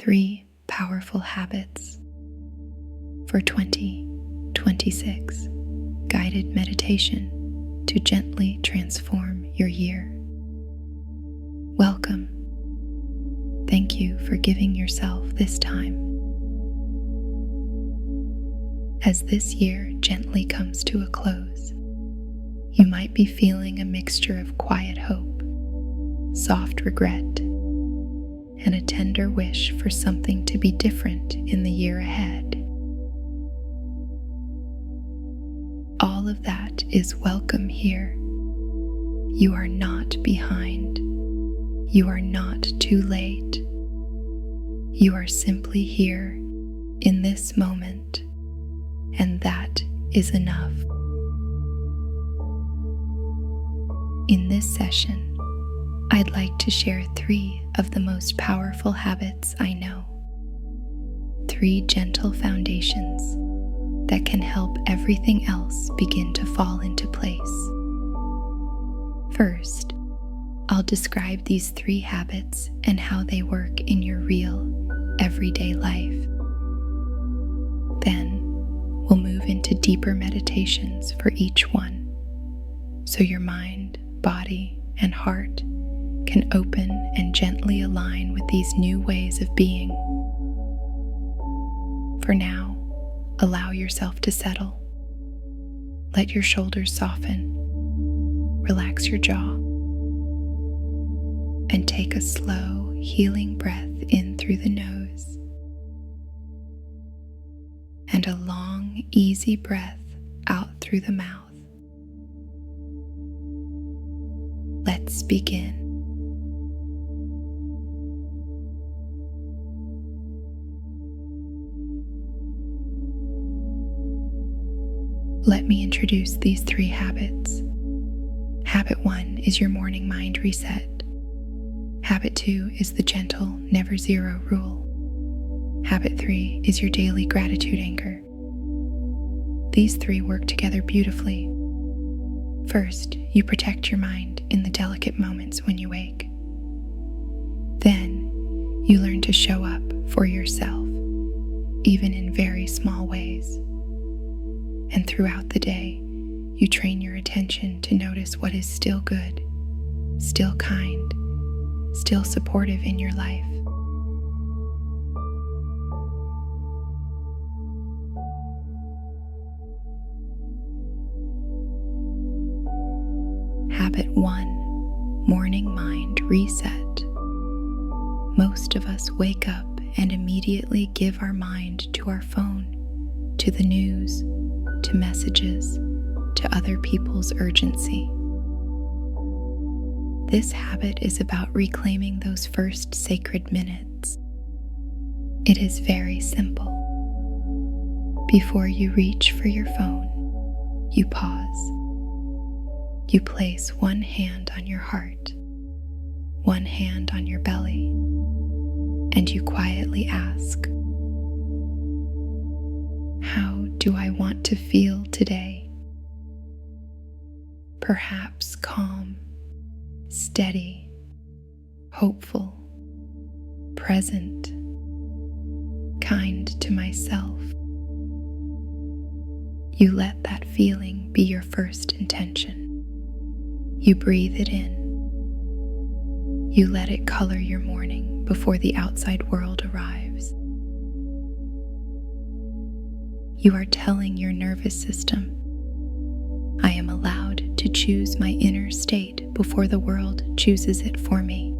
3 powerful habits for 2026 guided meditation to gently transform your year. Welcome. Thank you for giving yourself this time. As this year gently comes to a close, you might be feeling a mixture of quiet hope, soft regret, and a tender wish for something to be different in the year ahead. All of that is welcome here. You are not behind. You are not too late. You are simply here in this moment, and that is enough. In this session, I'd like to share 3 of the most powerful habits I know. 3 gentle foundations that can help everything else begin to fall into place. First, I'll describe these 3 habits and how they work in your real, everyday life. Then, we'll move into deeper meditations for each one, so your mind, body, and heart can open and gently align with these new ways of being. For now, allow yourself to settle. Let your shoulders soften, relax your jaw, and take a slow, healing breath in through the nose, and a long, easy breath out through the mouth. Let's begin. Let me introduce these 3 habits. Habit 1 is your morning mind reset. Habit 2 is the gentle never zero rule. Habit 3 is your daily gratitude anchor. These 3 work together beautifully. First, you protect your mind in the delicate moments when you wake. Then, you learn to show up for yourself, even in very small ways. And throughout the day, you train your attention to notice what is still good, still kind, still supportive in your life. Habit 1, morning mind reset. Most of us wake up and immediately give our mind to our phone, to the news, to messages, to other people's urgency. This habit is about reclaiming those first sacred minutes. It is very simple. Before you reach for your phone, you pause. You place one hand on your heart, one hand on your belly, and you quietly ask, "How do I want to feel today?" Perhaps calm, steady, hopeful, present, kind to myself. You let that feeling be your first intention. You breathe it in. You let it color your morning before the outside world arrives. You are telling your nervous system, "I am allowed to choose my inner state before the world chooses it for me."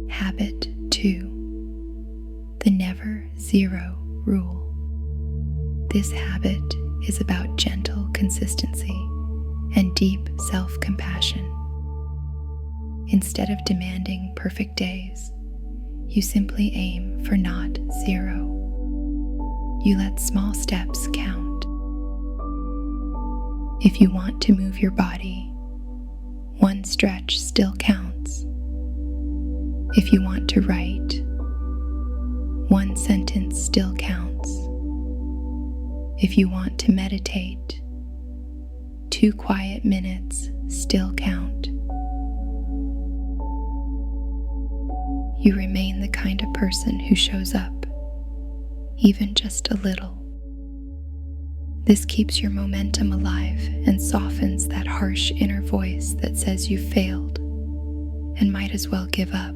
Habit 2, the never zero rule. This habit is about gentle consistency and deep self-compassion. Instead of demanding perfect days, you simply aim for not 0. You let small steps count. If you want to move your body, one stretch still counts. If you want to write, one sentence still counts. If you want to meditate, 2 quiet minutes still count. You remain the kind of person who shows up, even just a little. This keeps your momentum alive and softens that harsh inner voice that says you failed and might as well give up.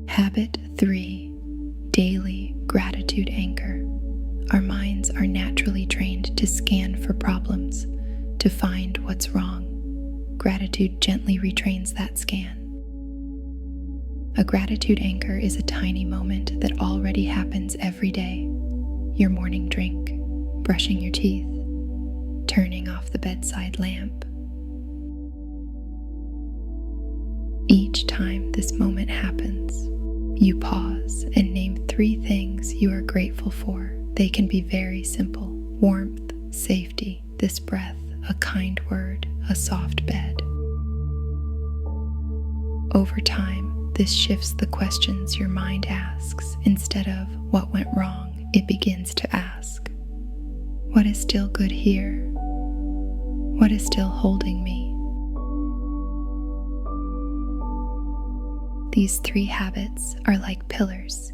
Habit 3, daily gratitude anchor. Our minds are naturally trained to scan for problems, to find what's wrong. Gratitude gently retrains that scan. A gratitude anchor is a tiny moment that already happens every day. Your morning drink, brushing your teeth, turning off the bedside lamp. Each time this moment happens, you pause and name 3 things you are grateful for. They can be very simple: warmth, safety, this breath, a kind word, a soft bed. Over time, this shifts the questions your mind asks. Instead of what went wrong, it begins to ask, what is still good here? What is still holding me? These 3 habits are like pillars.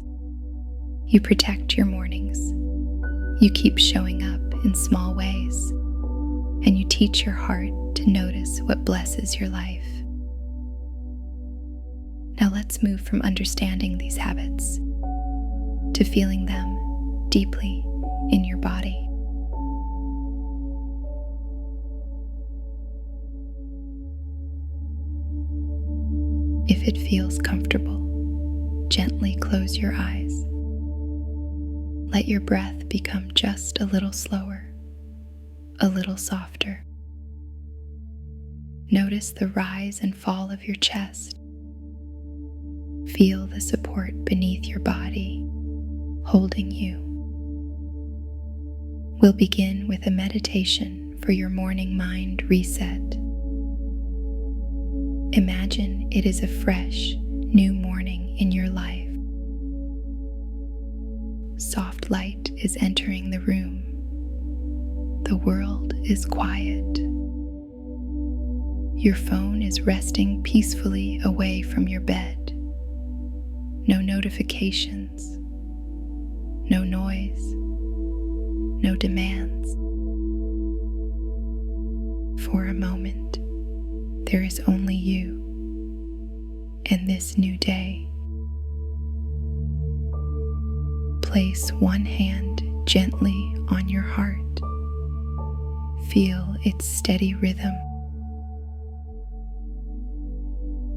You protect your mornings. You keep showing up in small ways. And you teach your heart to notice what blesses your life. Now let's move from understanding these habits to feeling them deeply in your body. If it feels comfortable, gently close your eyes. Let your breath become just a little slower, a little softer. Notice the rise and fall of your chest. Feel the support beneath your body, holding you. We'll begin with a meditation for your morning mind reset. Imagine it is a fresh, new morning in your life. Soft light is entering the room. The world is quiet. Your phone is resting peacefully away from your bed. No notifications, no noise, no demands. For a moment, there is only you and this new day. Place one hand gently on your heart. Feel its steady rhythm.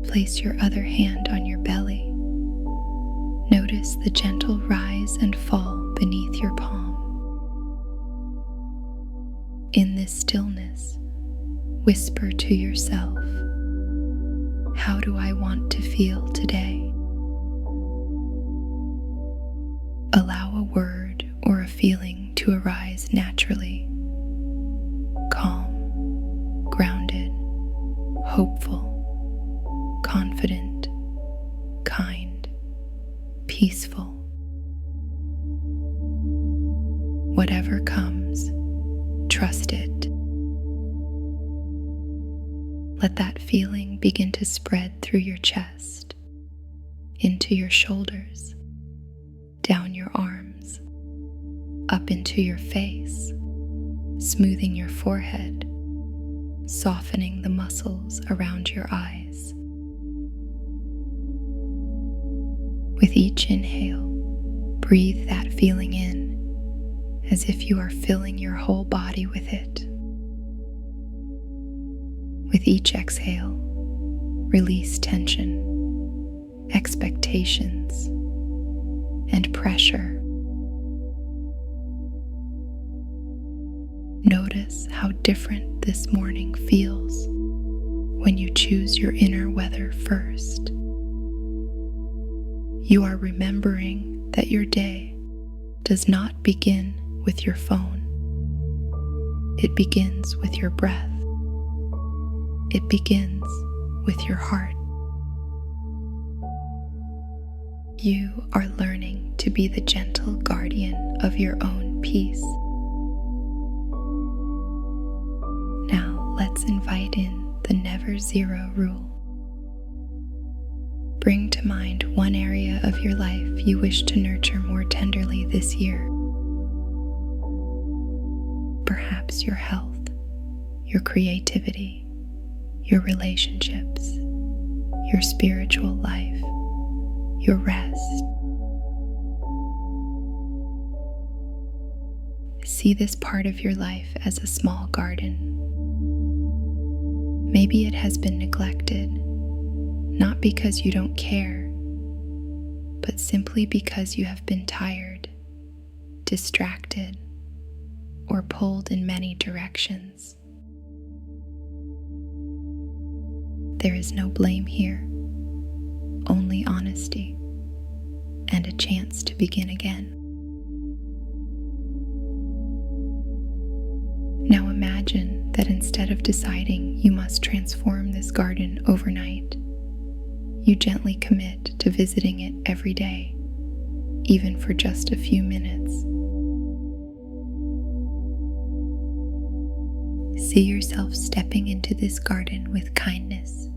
Place your other hand on your belly. Notice the gentle rise and fall beneath your palm. In this stillness, whisper to yourself, how do I want to feel today? Allow a word or a feeling to arise naturally. Calm, grounded, hopeful, confident, kind, peaceful. Whatever comes, trust it. Let that feeling begin to spread through your chest, into your shoulders, down your arms, up into your face, smoothing your forehead, softening the muscles around your eyes. With each inhale, breathe that feeling in as if you are filling your whole body with it. With each exhale, release tension, expectations, and pressure. Notice how different this morning feels when you choose your inner weather first. You are remembering that your day does not begin with your phone. It begins with your breath. It begins with your heart. You are learning to be the gentle guardian of your own peace. Now let's invite in the never zero rule. Bring to mind one area of your life you wish to nurture more tenderly this year. Perhaps your health, your creativity, your relationships, your spiritual life, your rest. See this part of your life as a small garden. Maybe it has been neglected, not because you don't care, but simply because you have been tired, distracted, or pulled in many directions. There is no blame here, only honesty and a chance to begin again. Now imagine that instead of deciding you must transform this garden overnight, you gently commit to visiting it every day, even for just a few minutes. See yourself stepping into this garden with kindness.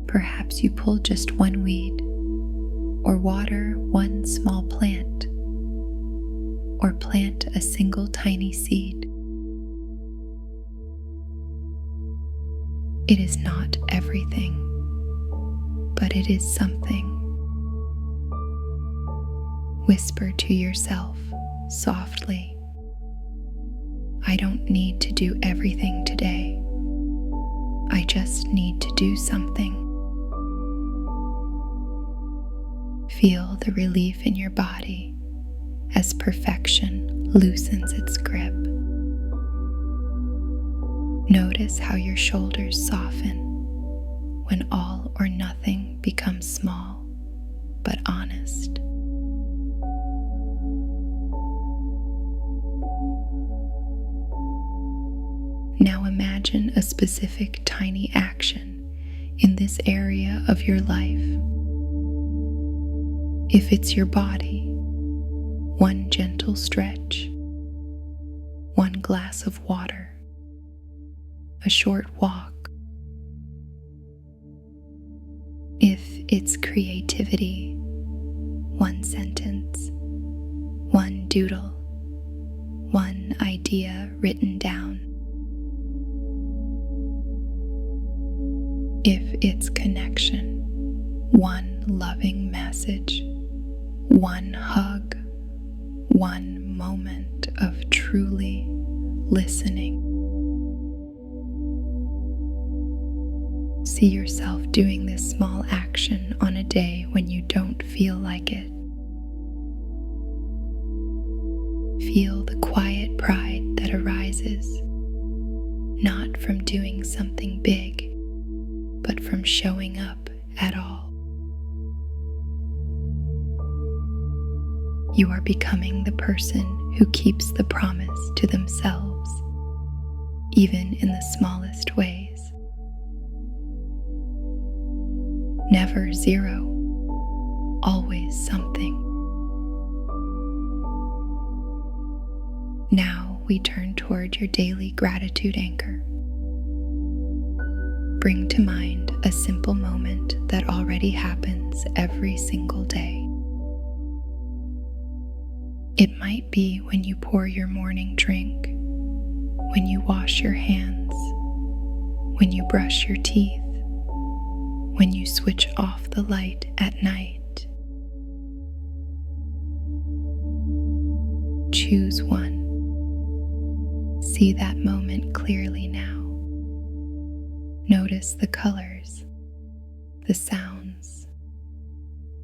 Perhaps you pull just one weed, or water one small plant, or plant a single tiny seed. It is not everything, but it is something. Whisper to yourself softly, I don't need to do everything today. I just need to do something. Feel the relief in your body as perfection loosens its grip. Notice how your shoulders soften when all or nothing becomes small but honest. Now imagine a specific tiny action in this area of your life. If it's your body, one gentle stretch, one glass of water, a short walk. If it's creativity, one sentence, one doodle, one idea written down. If it's connection, one loving message, one hug, one moment of truly listening. See yourself doing this small action on a day when you don't feel like it. Feel the quiet pride that arises, not from doing something big, but from showing up at all. You are becoming the person who keeps the promise to themselves, even in the smallest ways. Never zero, always something. Now we turn toward your daily gratitude anchor. Bring to mind a simple moment that already happens every single day. It might be when you pour your morning drink, when you wash your hands, when you brush your teeth, when you switch off the light at night. Choose one. See that moment clearly now. Notice the colors, the sounds,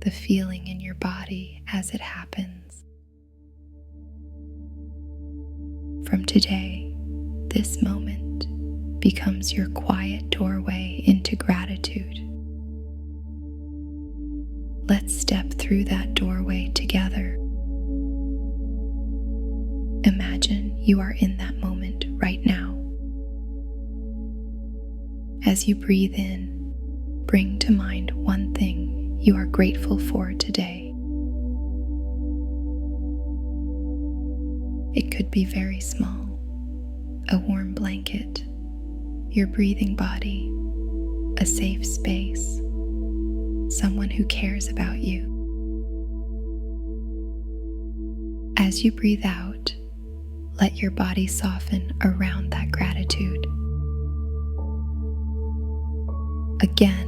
the feeling in your body as it happens. From today, this moment becomes your quiet doorway into gratitude. Let's step through that doorway together. Imagine you are in that moment right now. As you breathe in, bring to mind one thing you are grateful for today. It could be very small: a warm blanket, your breathing body, a safe space, someone who cares about you. As you breathe out, let your body soften around that gratitude. Again,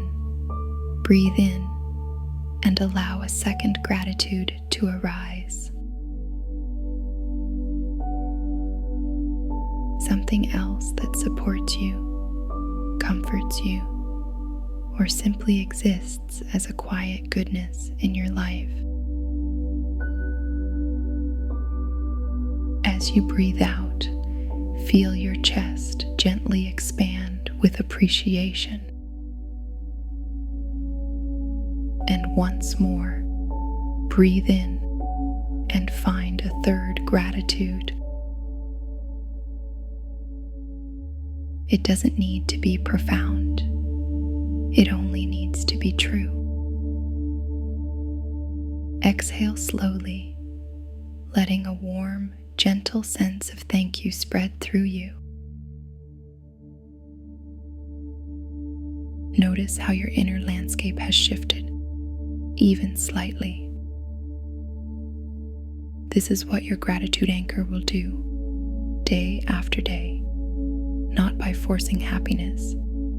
breathe in and allow a second gratitude to arise. Something else that supports you, comforts you, or simply exists as a quiet goodness in your life. As you breathe out, feel your chest gently expand with appreciation. And once more, breathe in and find a third gratitude. It doesn't need to be profound. It only needs to be true. Exhale slowly, letting a warm, gentle sense of thank you spread through you. Notice how your inner landscape has shifted, even slightly. This is what your gratitude anchor will do, day after day, not by forcing happiness,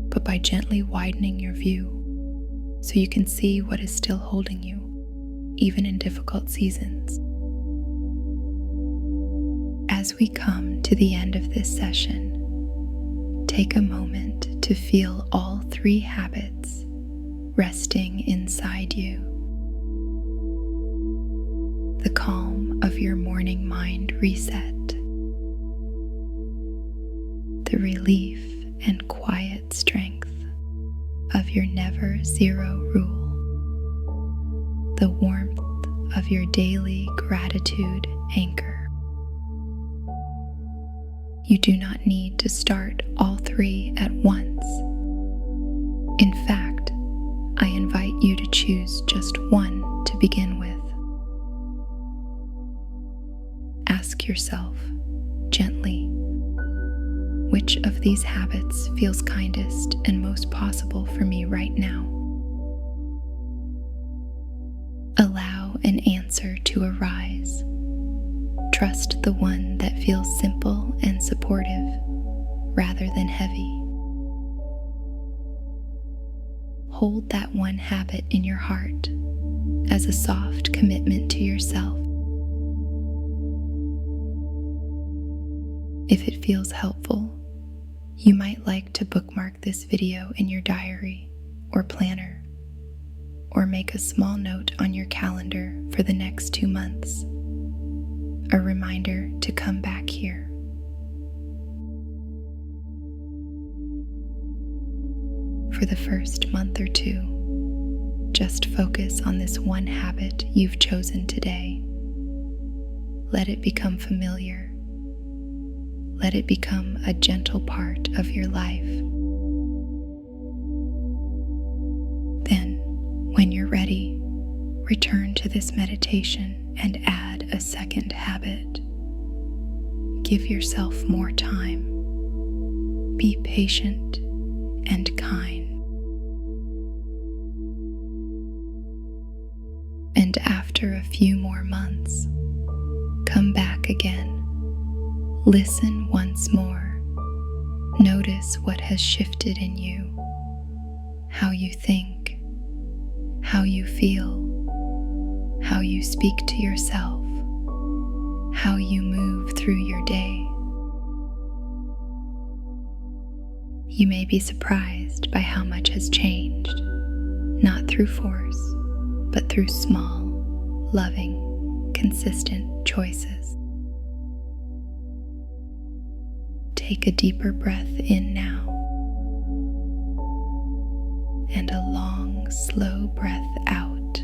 but by gently widening your view so you can see what is still holding you, even in difficult seasons. As we come to the end of this session, take a moment to feel all three habits resting inside you. The calm of your morning mind reset, the relief and quiet strength of your never zero rule, the warmth of your daily gratitude anchor. You do not need to start all three at once. In fact, I invite you to choose just one to begin with. Ask yourself gently, which of these habits feels kindest and most possible for me right now? Allow an answer to arise. Trust the one that feels simple and supportive rather than heavy. Hold that one habit in your heart as a soft commitment to yourself. If it feels helpful, you might like to bookmark this video in your diary or planner, or make a small note on your calendar for the next 2 months. A reminder to come back here. For the first month or two, just focus on this one habit you've chosen today. Let it become familiar. Let it become a gentle part of your life. Then, when you're ready, return to this meditation and add a second habit. Give yourself more time. Be patient and kind. And after a few more months, come back again. Listen once more. Notice what has shifted in you, how you think, how you feel, how you speak to yourself, how you move through your day. You may be surprised by how much has changed, not through force, but through small, loving, consistent choices. Take a deeper breath in now, and a long, slow breath out.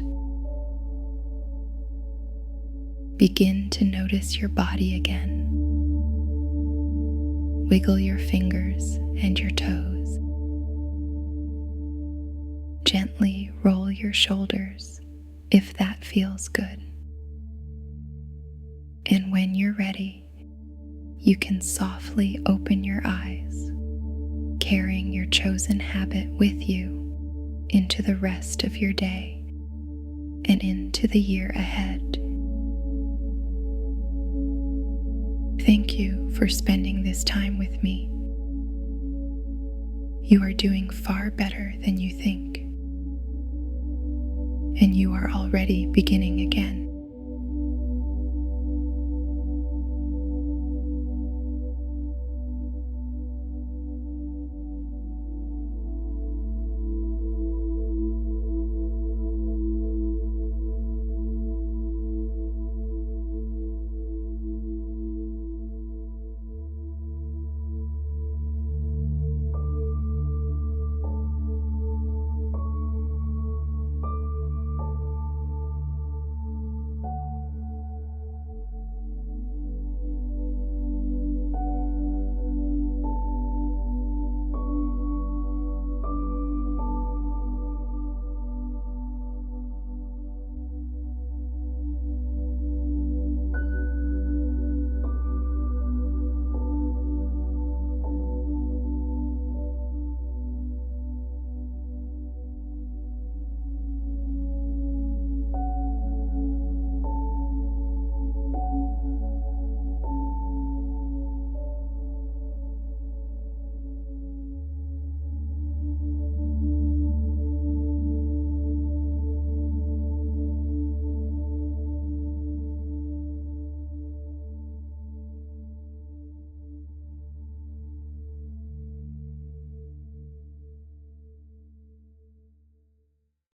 Begin to notice your body again. wiggle your fingers and your toes. Gently roll your shoulders if that feels good. And when you're ready, you can softly open your eyes, carrying your chosen habit with you into the rest of your day and into the year ahead. Thank you for spending this time with me. You are doing far better than you think, and you are already beginning again.